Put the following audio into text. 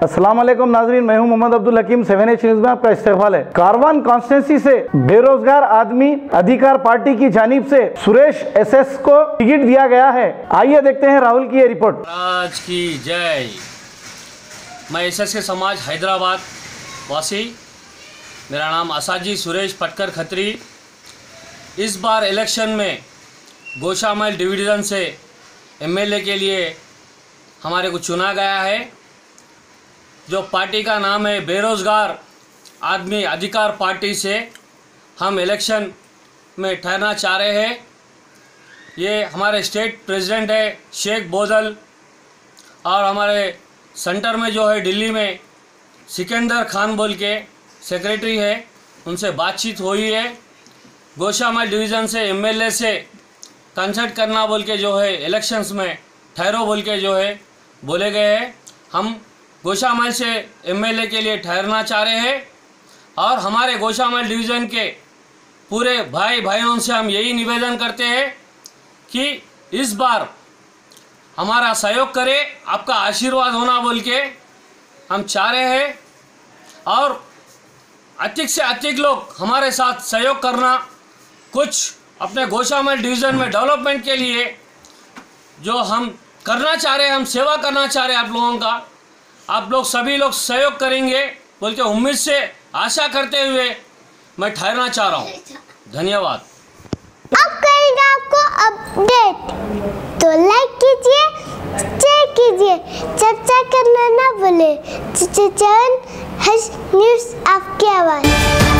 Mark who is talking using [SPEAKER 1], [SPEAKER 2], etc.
[SPEAKER 1] अस्सलाम वालेकुम नाजरीन, मैं हूं मोहम्मद अब्दुल हकीम। 7H न्यूज़ में आपका इस्तकबाल है। कारवान कॉन्स्टिट्यूंसी से बेरोजगार आदमी अधिकार पार्टी की जानिब से सुरेश SS को टिकट दिया गया है। आइए देखते हैं राहुल की ये रिपोर्ट।
[SPEAKER 2] आज की जय। मैं SS के समाज हैदराबाद वासी, मेरा नाम असाजी सुरेश पटकर खत्री। इस बार इलेक्शन में गोशामल डिवीज़न से MLA के लिए हमारे को चुना गया है। जो पार्टी का नाम है बेरोज़गार आदमी अधिकार पार्टी से हम इलेक्शन में ठहरना चाह रहे हैं। ये हमारे स्टेट प्रेसिडेंट है शेख बोदल, और हमारे सेंटर में जो है दिल्ली में सिकंदर खान बोल के सेक्रेटरी है, उनसे बातचीत हुई है। गोशामल डिवीज़न से MLA से कंसल्ट करना बोल के जो है इलेक्शंस में ठहरो बोल के जो है बोले गए हैं। हम गोशामल से MLA के लिए ठहरना चाह रहे हैं, और हमारे गोशामल डिवीज़न के पूरे भाई भाइयों से हम यही निवेदन करते हैं कि इस बार हमारा सहयोग करें, आपका आशीर्वाद होना बोल के हम चाह रहे हैं। और अधिक से अधिक लोग हमारे साथ सहयोग करना, कुछ अपने गोशामल डिवीज़न में डेवलपमेंट के लिए जो हम करना चाह रहे हैं, हम सेवा करना चाह रहे हैं आप लोगों का, आप लोग सभी लोग सहयोग करेंगे बोल के उम्मीद से आशा करते हुए मैं ठहरना चाह रहा हूँ। धन्यवाद।
[SPEAKER 3] अब करेंगे आपको अपडेट, तो लाइक कीजिए, शेयर कीजिए, चर्चा करना ना भूले। 7H न्यूज़ आपकी आवाज़।